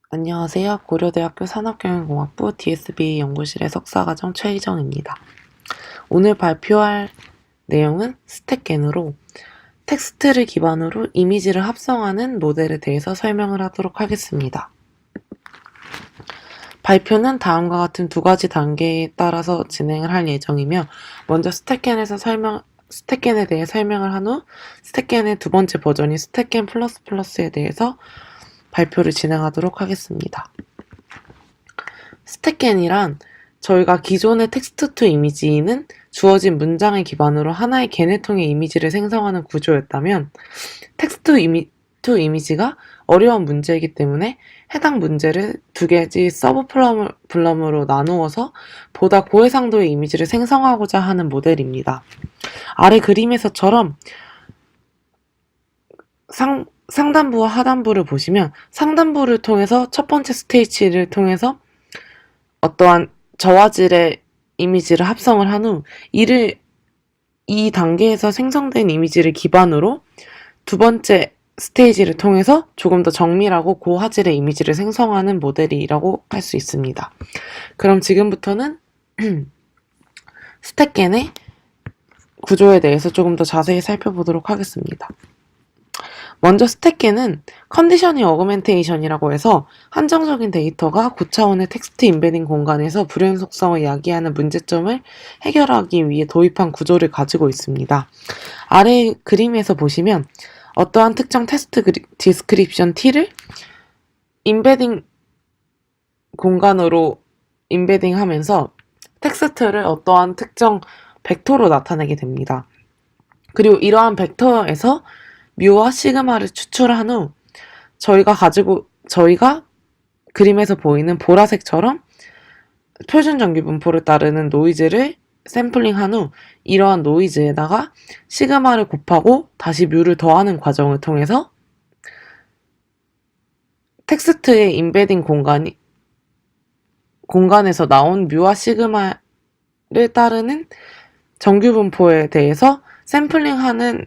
안녕하세요. 고려대학교 산업경영공학부 DSB 연구실의 석사과정 최희정입니다. 오늘 발표할 내용은 스택겐으로 텍스트를 기반으로 이미지를 합성하는 모델에 대해서 설명을 하도록 하겠습니다. 발표는 다음과 같은 두 가지 단계에 따라서 진행을 할 예정이며, 먼저 스택겐에 대해 설명을 한 후 스택겐의 두 번째 버전인 스택겐 플러스플러스에 대해서 발표를 진행하도록 하겠습니다. 스택겐이란 저희가 기존의 텍스트 투 이미지는 주어진 문장을 기반으로 하나의 개념통의 이미지를 생성하는 구조였다면, 텍스트 투 이미지가 어려운 문제이기 때문에 해당 문제를 두 개의 서브 프로블럼으로 나누어서 보다 고해상도의 이미지를 생성하고자 하는 모델입니다. 아래 그림에서처럼 상단부와 하단부를 보시면, 상단부를 통해서 첫 번째 스테이지를 통해서 어떠한 저화질의 이미지를 합성을 한 후 이 단계에서 생성된 이미지를 기반으로 두 번째 스테이지를 통해서 조금 더 정밀하고 고화질의 이미지를 생성하는 모델이라고 할 수 있습니다. 그럼 지금부터는 스택겐의 구조에 대해서 조금 더 자세히 살펴보도록 하겠습니다. 먼저 스택겐은 컨디셔닝 어그멘테이션이라고 해서 한정적인 데이터가 고차원의 텍스트 인베딩 공간에서 불연 속성을 야기하는 문제점을 해결하기 위해 도입한 구조를 가지고 있습니다. 아래 그림에서 보시면 어떠한 특정 텍스트 디스크립션 T를 인베딩 공간으로 인베딩하면서 텍스트를 어떠한 특정 벡터로 나타내게 됩니다. 그리고 이러한 벡터에서 뮤와 시그마를 추출한 후 저희가 그림에서 보이는 보라색처럼 표준 정규 분포를 따르는 노이즈를 샘플링한 후 이러한 노이즈에다가 시그마를 곱하고 다시 뮤를 더하는 과정을 통해서 텍스트의 인베딩 공간에서 나온 뮤와 시그마를 따르는 정규 분포에 대해서 샘플링하는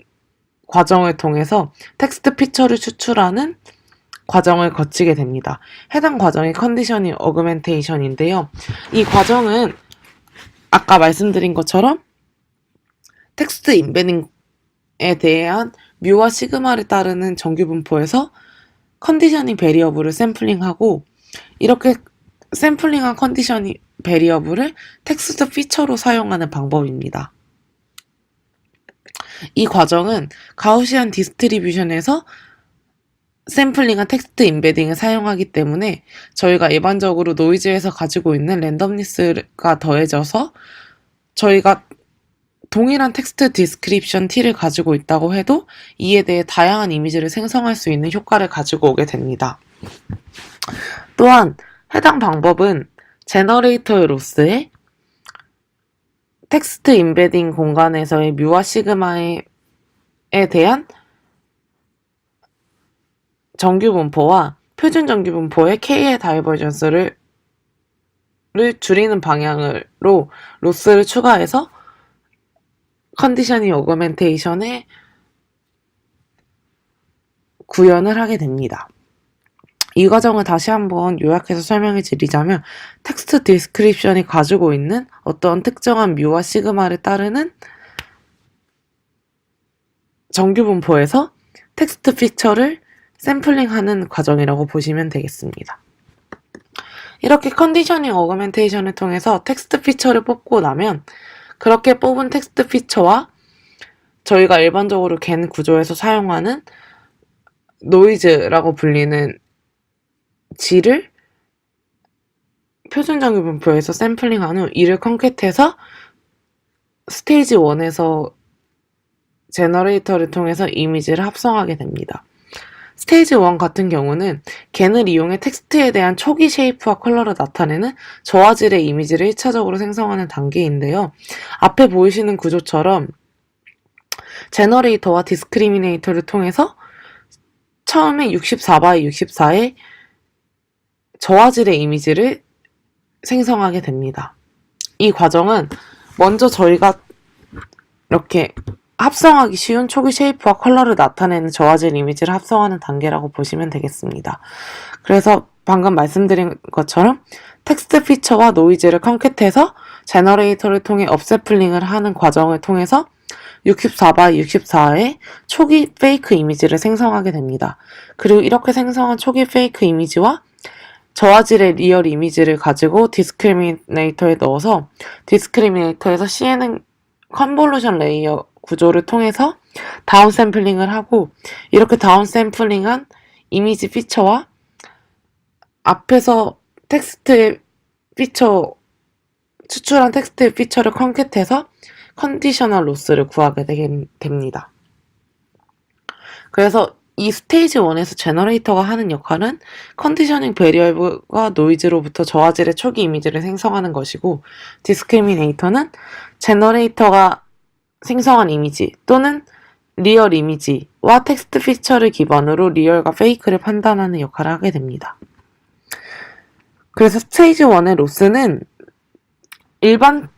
과정을 통해서 텍스트 피처를 추출하는 과정을 거치게 됩니다. 해당 과정이 컨디셔닝 어그멘테이션인데요. 이 과정은 아까 말씀드린 것처럼 텍스트 인베딩에 대한 뮤와 시그마를 따르는 정규 분포에서 컨디셔닝 베리어블을 샘플링하고, 이렇게 샘플링한 컨디셔닝 베리어블을 텍스트 피처로 사용하는 방법입니다. 이 과정은 가우시안 디스트리뷰션에서 샘플링한 텍스트 인베딩을 사용하기 때문에 저희가 일반적으로 노이즈에서 가지고 있는 랜덤니스가 더해져서 저희가 동일한 텍스트 디스크립션 T를 가지고 있다고 해도 이에 대해 다양한 이미지를 생성할 수 있는 효과를 가지고 오게 됩니다. 또한 해당 방법은 제너레이터의 로스에 텍스트 인베딩 공간에서의 뮤와 시그마에 대한 정규 분포와 표준 정규 분포의 K의 다이버전스를 줄이는 방향으로 로스를 추가해서 컨디셔닝 어그멘테이션에 구현을 하게 됩니다. 이 과정을 다시 한번 요약해서 설명해 드리자면, 텍스트 디스크립션이 가지고 있는 어떤 특정한 뮤와 시그마를 따르는 정규 분포에서 텍스트 피처를 샘플링하는 과정이라고 보시면 되겠습니다. 이렇게 컨디셔닝 어그멘테이션을 통해서 텍스트 피처를 뽑고 나면, 그렇게 뽑은 텍스트 피처와 저희가 일반적으로 겐 구조에서 사용하는 노이즈라고 불리는 질을 표준 정규 분포에서 샘플링한 후 이를 컨캣해서 스테이지 1에서 제너레이터를 통해서 이미지를 합성하게 됩니다. 스테이지 1 같은 경우는 겐을 이용해 텍스트에 대한 초기 쉐이프와 컬러를 나타내는 저화질의 이미지를 1차적으로 생성하는 단계인데요. 앞에 보이시는 구조처럼 제너레이터와 디스크리미네이터를 통해서 처음에 64x 64의 저화질의 이미지를 생성하게 됩니다. 이 과정은 먼저 저희가 이렇게 합성하기 쉬운 초기 쉐이프와 컬러를 나타내는 저화질 이미지를 합성하는 단계라고 보시면 되겠습니다. 그래서 방금 말씀드린 것처럼 텍스트 피처와 노이즈를 컨캣해서 제너레이터를 통해 업샘플링을 하는 과정을 통해서 64x 64의 초기 페이크 이미지를 생성하게 됩니다. 그리고 이렇게 생성한 초기 페이크 이미지와 저화질의 리얼 이미지를 가지고 디스크리미네이터에 넣어서 디스크리미네이터에서 CNN 컨볼루션 레이어 구조를 통해서 다운샘플링을 하고, 이렇게 다운샘플링한 이미지 피처와 앞에서 텍스트의 피처, 추출한 텍스트의 피처를 컨캣해서 컨디셔널 로스를 구하게 됩니다. 그래서 이 스테이지 1에서 제너레이터가 하는 역할은 컨디셔닝 베리어블과 노이즈로부터 저화질의 초기 이미지를 생성하는 것이고, 디스크리미네이터는 제너레이터가 생성한 이미지 또는 리얼 이미지와 텍스트 피처를 기반으로 리얼과 페이크를 판단하는 역할을 하게 됩니다. 그래서 스테이지 1의 로스는 일반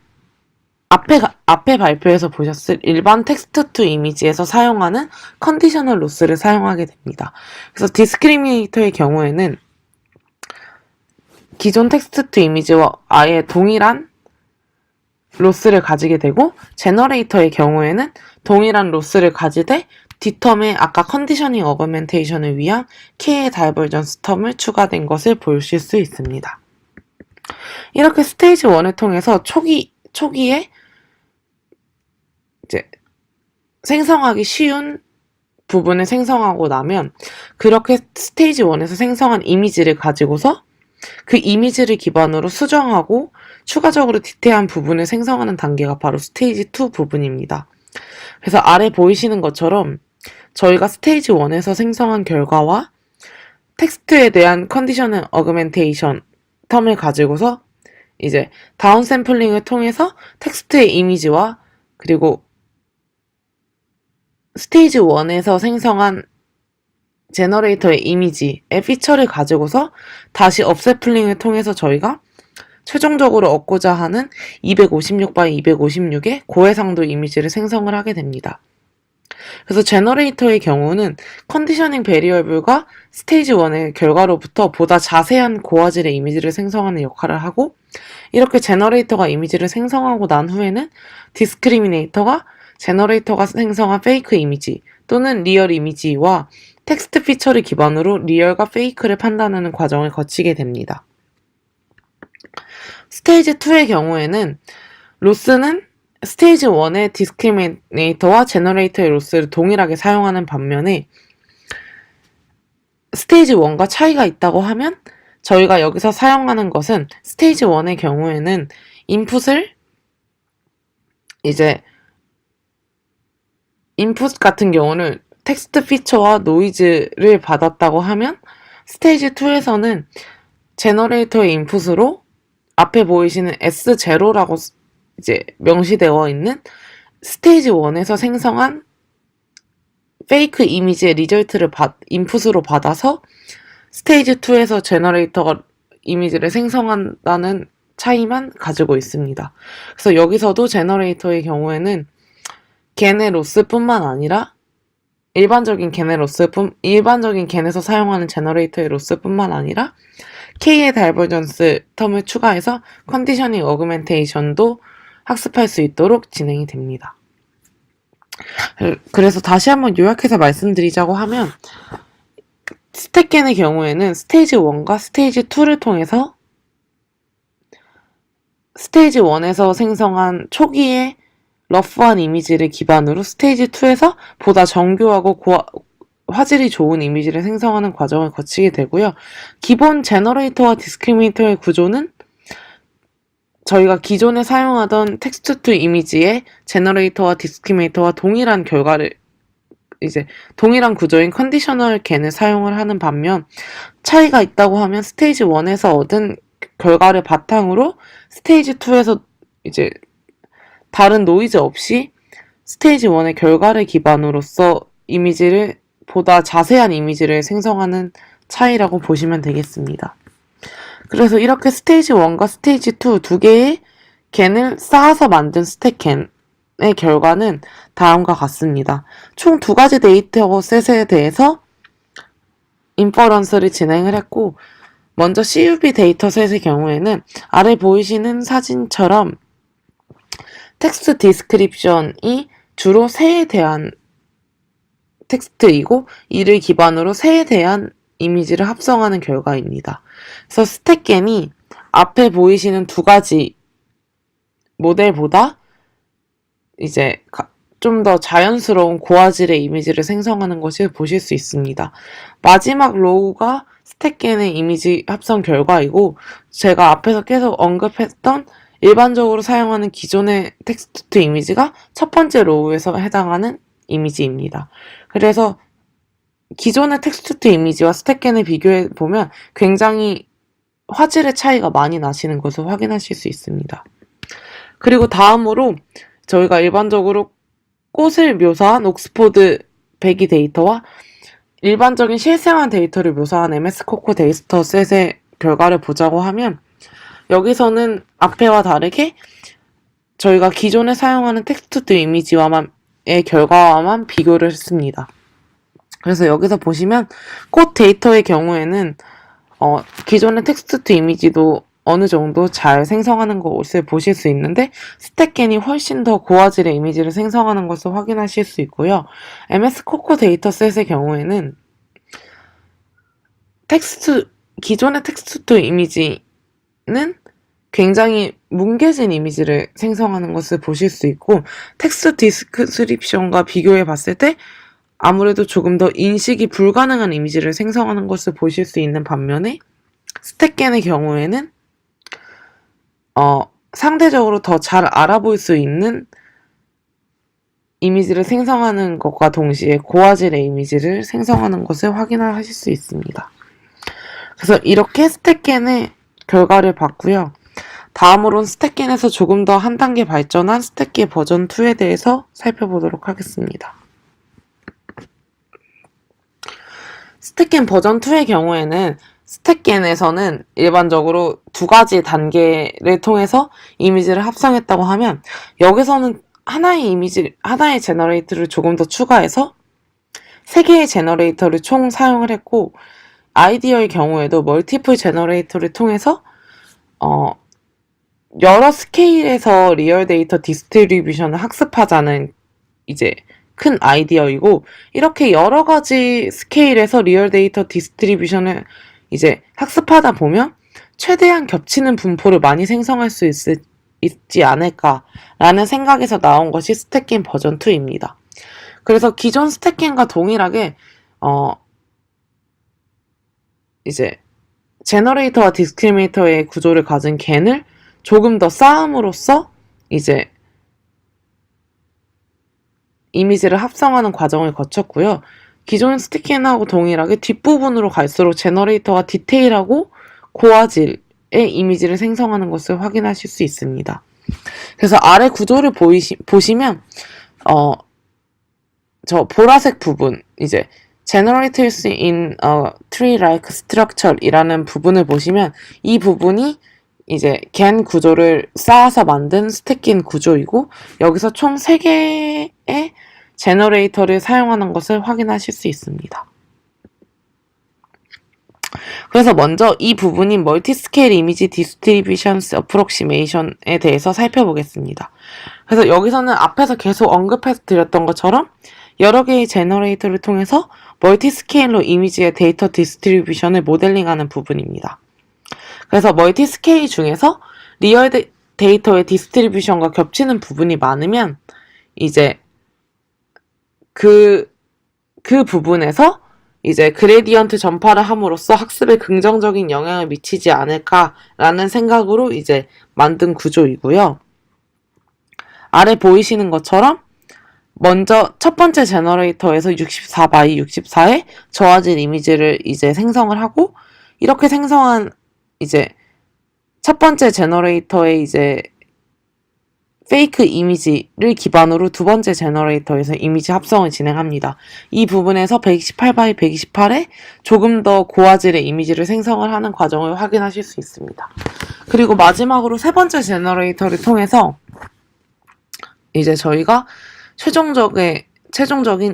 앞에 발표에서 보셨을 일반 텍스트 투 이미지에서 사용하는 컨디셔널 로스를 사용하게 됩니다. 그래서 디스크리미네이터의 경우에는 기존 텍스트 투 이미지와 아예 동일한 로스를 가지게 되고, 제너레이터의 경우에는 동일한 로스를 가지되 뒷텀에 아까 컨디셔닝 어그멘테이션을 위한 K의 다이버전스 텀을 추가된 것을 보실 수 있습니다. 이렇게 스테이지 1을 통해서 초기에 이제 생성하기 쉬운 부분을 생성하고 나면, 그렇게 스테이지 1에서 생성한 이미지를 가지고서 그 이미지를 기반으로 수정하고 추가적으로 디테일한 부분을 생성하는 단계가 바로 스테이지 2 부분입니다. 그래서 아래 보이시는 것처럼 저희가 스테이지 1에서 생성한 결과와 텍스트에 대한 컨디셔널 어그멘테이션 텀을 가지고서 이제 다운샘플링을 통해서 텍스트의 이미지와 그리고 스테이지 1에서 생성한 제너레이터의 이미지의 피처를 가지고서 다시 업샘플링을 통해서 저희가 최종적으로 얻고자 하는 256x 256의 고해상도 이미지를 생성을 하게 됩니다. 그래서 제너레이터의 경우는 컨디셔닝 베리어블과 스테이지 1의 결과로부터 보다 자세한 고화질의 이미지를 생성하는 역할을 하고, 이렇게 제너레이터가 이미지를 생성하고 난 후에는 디스크리미네이터가 제너레이터가 생성한 페이크 이미지 또는 리얼 이미지와 텍스트 피처를 기반으로 리얼과 페이크를 판단하는 과정을 거치게 됩니다. 스테이지 2의 경우에는 로스는 스테이지 1의 디스크리미네이터와 제너레이터의 로스를 동일하게 사용하는 반면에, 스테이지 1과 차이가 있다고 하면 저희가 여기서 사용하는 것은 스테이지 1의 경우에는 인풋 같은 경우는 텍스트 피처와 노이즈를 받았다고 하면, 스테이지 2에서는 제너레이터의 인풋으로 앞에 보이시는 S0라고 이제 명시되어 있는 스테이지 1에서 생성한 페이크 이미지의 리절트를 인풋으로 받아서 스테이지 2에서 제너레이터가 이미지를 생성한다는 차이만 가지고 있습니다. 그래서 여기서도 제너레이터의 경우에는 겐의 로스뿐만 아니라 일반적인 겐에서 사용하는 제너레이터의 로스뿐만 아니라 K의 다이버전스 텀을 추가해서 컨디셔닝 어그멘테이션도 학습할 수 있도록 진행이 됩니다. 그래서 다시 한번 요약해서 말씀드리자고 하면, 스택겐의 경우에는 스테이지 1과 스테이지 2를 통해서 스테이지 1에서 생성한 초기의 러프한 이미지를 기반으로 스테이지 2에서 보다 정교하고 화질이 좋은 이미지를 생성하는 과정을 거치게 되고요. 기본 제너레이터와 디스크리미네이터의 구조는 저희가 기존에 사용하던 텍스트 투 이미지의 제너레이터와 디스크리미네이터와 동일한 동일한 구조인 컨디셔널 겐을 사용을 하는 반면, 차이가 있다고 하면 스테이지 1에서 얻은 결과를 바탕으로 스테이지 2에서 이제 다른 노이즈 없이 스테이지 1의 결과를 기반으로써 보다 자세한 이미지를 생성하는 차이라고 보시면 되겠습니다. 그래서 이렇게 스테이지 1과 스테이지 2 두 개의 겐을 쌓아서 만든 스택 겐의 결과는 다음과 같습니다. 총 두 가지 데이터셋에 대해서 인퍼런스를 진행을 했고, 먼저 CUV 데이터셋의 경우에는 아래 보이시는 사진처럼 텍스트 디스크립션이 주로 새에 대한 텍스트이고 이를 기반으로 새에 대한 이미지를 합성하는 결과입니다. 그래서 스택겐이 앞에 보이시는 두 가지 모델보다 이제 좀 더 자연스러운 고화질의 이미지를 생성하는 것을 보실 수 있습니다. 마지막 로우가 스택겐의 이미지 합성 결과이고 제가 앞에서 계속 언급했던 일반적으로 사용하는 기존의 텍스트 투 이미지가 첫 번째 로우에서 해당하는 이미지입니다. 그래서 기존의 텍스트 투 이미지와 스택겐을 비교해 보면 굉장히 화질의 차이가 많이 나시는 것을 확인하실 수 있습니다. 그리고 다음으로 저희가 일반적으로 꽃을 묘사한 옥스포드 배기 데이터와 일반적인 실생활 데이터를 묘사한 MS 코코 데이터셋의 결과를 보자고 하면 여기서는 앞에와 다르게 저희가 기존에 사용하는 텍스트 투 이미지와의 결과와만 비교를 했습니다. 그래서 여기서 보시면 꽃 데이터의 경우에는 기존의 텍스트 투 이미지도 어느 정도 잘 생성하는 것을 보실 수 있는데 스택겐이 훨씬 더 고화질의 이미지를 생성하는 것을 확인하실 수 있고요. MS 코코 데이터셋의 경우에는 기존의 텍스트 투 이미지는 굉장히 뭉개진 이미지를 생성하는 것을 보실 수 있고 텍스트 디스크립션과 비교해 봤을 때 아무래도 조금 더 인식이 불가능한 이미지를 생성하는 것을 보실 수 있는 반면에 스택겐의 경우에는 상대적으로 더 잘 알아볼 수 있는 이미지를 생성하는 것과 동시에 고화질의 이미지를 생성하는 것을 확인하실 수 있습니다. 그래서 이렇게 스택겐의 결과를 봤고요. 다음으로는 스택겐에서 조금 더 한 단계 발전한 스택겐 버전 2에 대해서 살펴보도록 하겠습니다. 스택겐 버전 2의 경우에는 스택겐에서는 일반적으로 두 가지 단계를 통해서 이미지를 합성했다고 하면 여기서는 하나의 제너레이터를 조금 더 추가해서 3개의 제너레이터를 총 사용을 했고 아이디어의 경우에도 멀티플 제너레이터를 통해서 여러 스케일에서 리얼 데이터 디스트리뷰션을 학습하자는 이제 큰 아이디어이고 이렇게 여러 가지 스케일에서 리얼 데이터 디스트리뷰션을 이제 학습하다 보면 최대한 겹치는 분포를 많이 생성할 수 있지 않을까라는 생각에서 나온 것이 스택겐 버전 2입니다. 그래서 기존 스택겐과 동일하게 이제 제너레이터와 디스크리미네이터의 구조를 가진 겐을 조금 더 쌓음으로써 이제 이미지를 합성하는 과정을 거쳤고요. 기존 스택겐하고 동일하게 뒷부분으로 갈수록 제너레이터가 디테일하고 고화질의 이미지를 생성하는 것을 확인하실 수 있습니다. 그래서 아래 구조를 보시면 저 보라색 부분 이제 Generators in a tree-like structure 이라는 부분을 보시면 이 부분이 이제 겐 구조를 쌓아서 만든 스택겐 구조이고 여기서 총 3개의 제너레이터를 사용하는 것을 확인하실 수 있습니다. 그래서 먼저 이 부분인 멀티스케일 이미지 디스트리뷰션스 어프록시메이션에 대해서 살펴보겠습니다. 그래서 여기서는 앞에서 계속 언급해서 드렸던 것처럼 여러 개의 제너레이터를 통해서 멀티스케일로 이미지의 데이터 디스트리뷰션을 모델링하는 부분입니다. 그래서 멀티스케일 중에서 리얼 데이터의 디스트리뷰션과 겹치는 부분이 많으면 이제 그 부분에서 이제 그레디언트 전파를 함으로써 학습에 긍정적인 영향을 미치지 않을까라는 생각으로 이제 만든 구조이고요. 아래 보이시는 것처럼 먼저 첫 번째 제너레이터에서 64by 64의 저화질 이미지를 이제 생성을 하고 이렇게 생성한 이제 첫 번째 제너레이터의 이제 페이크 이미지를 기반으로 두 번째 제너레이터에서 이미지 합성을 진행합니다. 이 부분에서 128by 128의 조금 더 고화질의 이미지를 생성을 하는 과정을 확인하실 수 있습니다. 그리고 마지막으로 세 번째 제너레이터를 통해서 이제 저희가 최종적인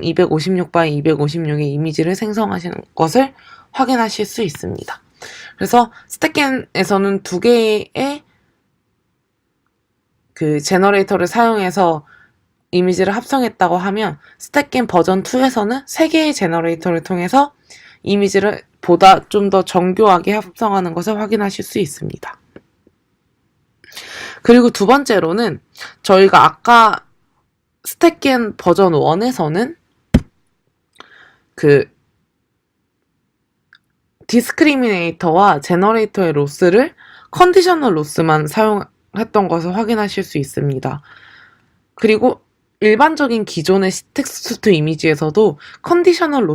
256by 256의 이미지를 생성하시는 것을 확인하실 수 있습니다. 그래서 스택겐에서는 두 개의 그 제너레이터를 사용해서 이미지를 합성했다고 하면 스택겐 버전 2에서는 세 개의 제너레이터를 통해서 이미지를 보다 좀 더 정교하게 합성하는 것을 확인하실 수 있습니다. 그리고 두 번째로는 저희가 아까 스택겐 버전 1에서는 그 디스크리미네이터와 제너레이터의 로스를 컨디셔널 로스만 사용했던 것을 확인하실 수 있습니다. 그리고 일반적인 기존의 텍스트 이미지에서도 컨디셔널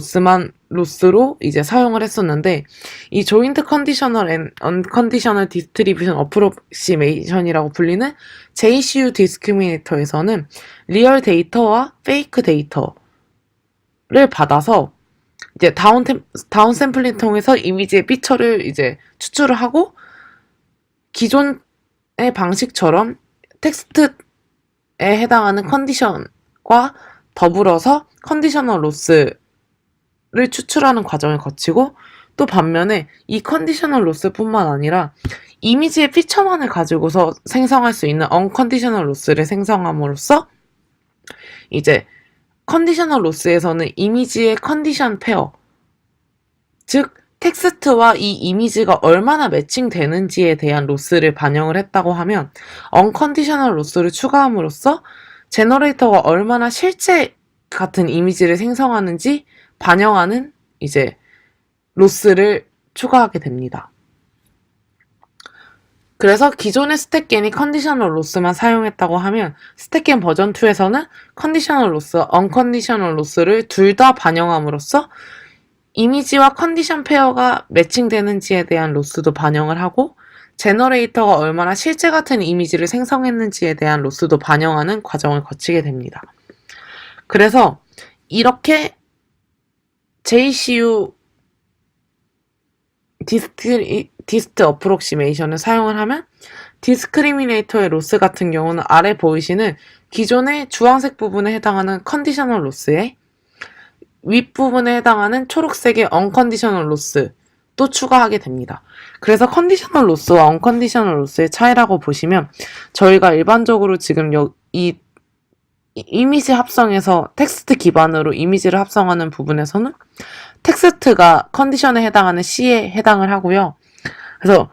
로스로 이제 사용을 했었는데, 이 조인트 컨디셔널 앤 언컨디셔널 디스트리뷰션 어프로시메이션이라고 불리는 JCU 디스크리미네이터에서는 리얼 데이터와 페이크 데이터를 받아서 이제 다운 샘플링 통해서 이미지의 피처를 이제 추출을 하고, 기존의 방식처럼 텍스트에 해당하는 컨디션과 더불어서 컨디셔널 로스를 추출하는 과정을 거치고, 또 반면에 이 컨디셔널 로스뿐만 아니라 이미지의 피처만을 가지고서 생성할 수 있는 언컨디셔널 로스를 생성함으로써 이제 컨디셔널 로스에서는 이미지의 컨디션 페어, 즉 텍스트와 이 이미지가 얼마나 매칭되는지에 대한 로스를 반영을 했다고 하면, 언컨디셔널 로스를 추가함으로써 제너레이터가 얼마나 실제 같은 이미지를 생성하는지 반영하는 이제 로스를 추가하게 됩니다. 그래서 기존의 스택겐이 컨디셔널 로스만 사용했다고 하면 스택겐 버전 2에서는 컨디셔널 로스, 언컨디셔널 로스를 둘 다 반영함으로써 이미지와 컨디션 페어가 매칭되는지에 대한 로스도 반영을 하고, 제너레이터가 얼마나 실제 같은 이미지를 생성했는지에 대한 로스도 반영하는 과정을 거치게 됩니다. 그래서 이렇게 JCU 디스트 어프록시메이션을 사용을 하면 디스크리미네이터의 로스 같은 경우는 아래 보이시는 기존의 주황색 부분에 해당하는 컨디셔널 로스에 윗부분에 해당하는 초록색의 언컨디셔널 로스도 추가하게 됩니다. 그래서 컨디셔널 로스와 언컨디셔널 로스의 차이라고 보시면, 저희가 일반적으로 지금 이 이미지 합성에서 텍스트 기반으로 이미지를 합성하는 부분에서는 텍스트가 컨디션에 해당하는 C에 해당을 하고요. 그래서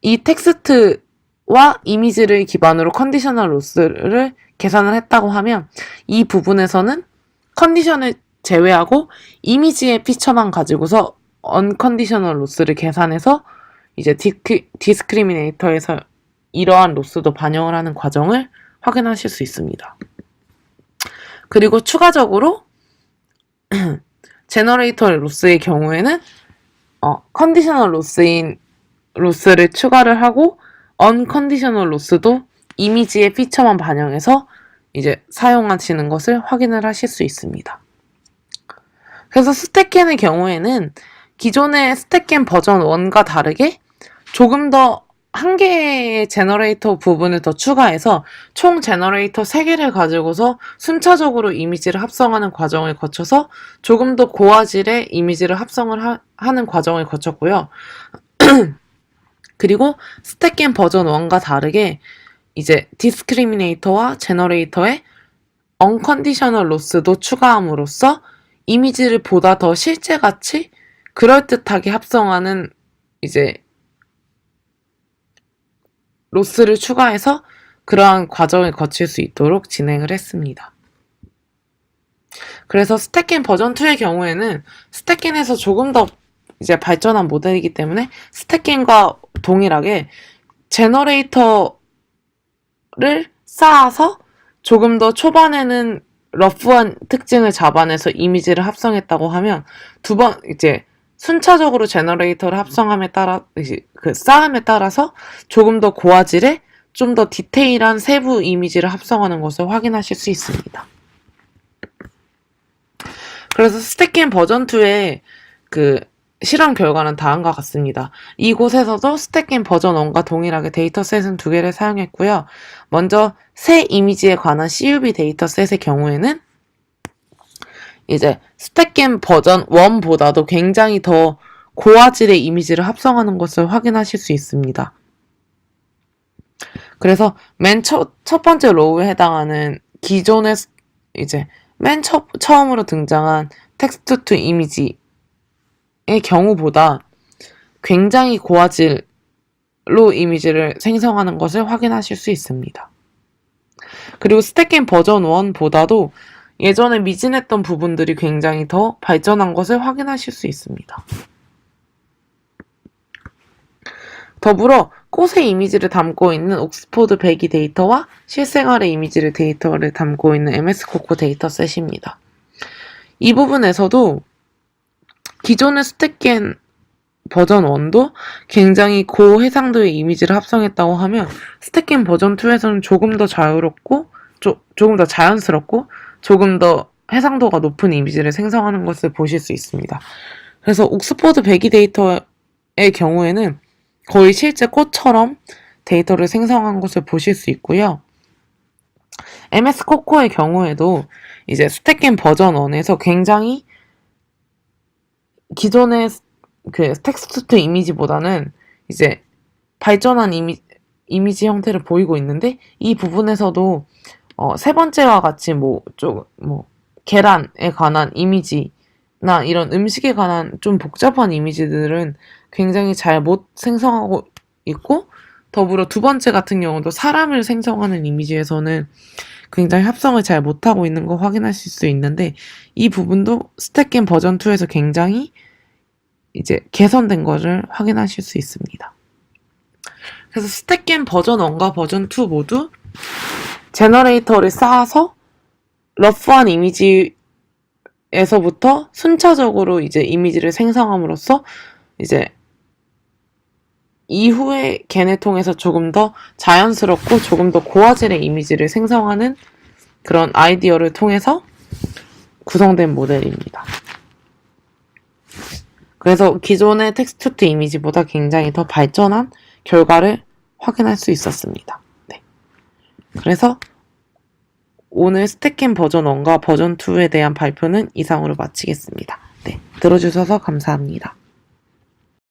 이 텍스트와 이미지를 기반으로 컨디셔널 로스를 계산을 했다고 하면, 이 부분에서는 컨디션을 제외하고 이미지의 피처만 가지고서 언컨디셔널 로스를 계산해서 이제 디스크리미네이터에서 이러한 로스도 반영을 하는 과정을 확인하실 수 있습니다. 그리고 추가적으로 제너레이터 로스의 경우에는 컨디셔널 로스를 추가를 하고, 언컨디셔널 로스도 이미지의 피처만 반영해서 이제 사용하시는 것을 확인을 하실 수 있습니다. 그래서 스택겐의 경우에는 기존의 스택겐 버전 1과 다르게 조금 더 한 개의 제너레이터 부분을 더 추가해서 총 제너레이터 3개를 가지고서 순차적으로 이미지를 합성하는 과정을 거쳐서 조금 더 고화질의 이미지를 합성을 하는 과정을 거쳤고요. 그리고 스택겐 버전 1과 다르게 이제 디스크리미네이터와 제너레이터의 언컨디셔널 로스도 추가함으로써 이미지를 보다 더 실제같이 그럴듯하게 합성하는 이제 로스를 추가해서 그러한 과정을 거칠 수 있도록 진행을 했습니다. 그래서 스택겐 버전 2의 경우에는 스택겐에서 조금 더 이제 발전한 모델이기 때문에 스택겐과 동일하게 제너레이터를 쌓아서 조금 더 초반에는 러프한 특징을 잡아내서 이미지를 합성했다고 하면, 두 번 이제 순차적으로 제너레이터를 합성함에 따라 그 쌓음에 따라서 조금 더 고화질의 좀 더 디테일한 세부 이미지를 합성하는 것을 확인하실 수 있습니다. 그래서 스택겐 버전 2의 그 실험 결과는 다음과 같습니다. 이곳에서도 스택겐 버전 1과 동일하게 데이터셋은 2개를 사용했고요. 먼저 새 이미지에 관한 CUV 데이터셋의 경우에는 이제 스택겐 버전 1보다도 굉장히 더 고화질의 이미지를 합성하는 것을 확인하실 수 있습니다. 그래서 맨 첫 번째 로우에 해당하는 기존의 이제 맨 처음으로 등장한 텍스트 투 이미지의 경우보다 굉장히 고화질로 이미지를 생성하는 것을 확인하실 수 있습니다. 그리고 스택캠 버전 1보다도 예전에 미진했던 부분들이 굉장히 더 발전한 것을 확인하실 수 있습니다. 더불어 꽃의 이미지를 담고 있는 옥스포드 배기 데이터와 실생활의 이미지를 데이터를 담고 있는 MS 코코 데이터셋입니다. 이 부분에서도 기존의 스택캠 버전 1도 굉장히 고해상도의 이미지를 합성했다고 하면 스택캠 버전 2에서는 조금 더 자유롭고 조금 더 자연스럽고 조금 더 해상도가 높은 이미지를 생성하는 것을 보실 수 있습니다. 그래서 옥스포드 배기 데이터의 경우에는 거의 실제 꽃처럼 데이터를 생성한 것을 보실 수 있고요. MS 코코의 경우에도 이제 스택캠 버전 1에서 굉장히 기존의 그 텍스트 투 이미지보다는 이제 발전한 이미지 형태를 보이고 있는데 이 부분에서도 세 번째와 같이 계란에 관한 이미지나 이런 음식에 관한 좀 복잡한 이미지들은 굉장히 잘 못 생성하고 있고 더불어 두 번째 같은 경우도 사람을 생성하는 이미지에서는 굉장히 합성을 잘 못하고 있는 거 확인하실 수 있는데 이 부분도 스택캠 버전 2에서 굉장히 이제 개선된 것을 확인하실 수 있습니다. 그래서 스택캠 버전 1과 버전 2 모두 제너레이터를 쌓아서 러프한 이미지에서부터 순차적으로 이제 이미지를 생성함으로써 이제 이후에 걔네 통해서 조금 더 자연스럽고 조금 더 고화질의 이미지를 생성하는 그런 아이디어를 통해서 구성된 모델입니다. 그래서 기존의 텍스트 투 이미지보다 굉장히 더 발전한 결과를 확인할 수 있었습니다. 네. 그래서 오늘 스택캠 버전 1과 버전 2에 대한 발표는 이상으로 마치겠습니다. 네. 들어주셔서 감사합니다.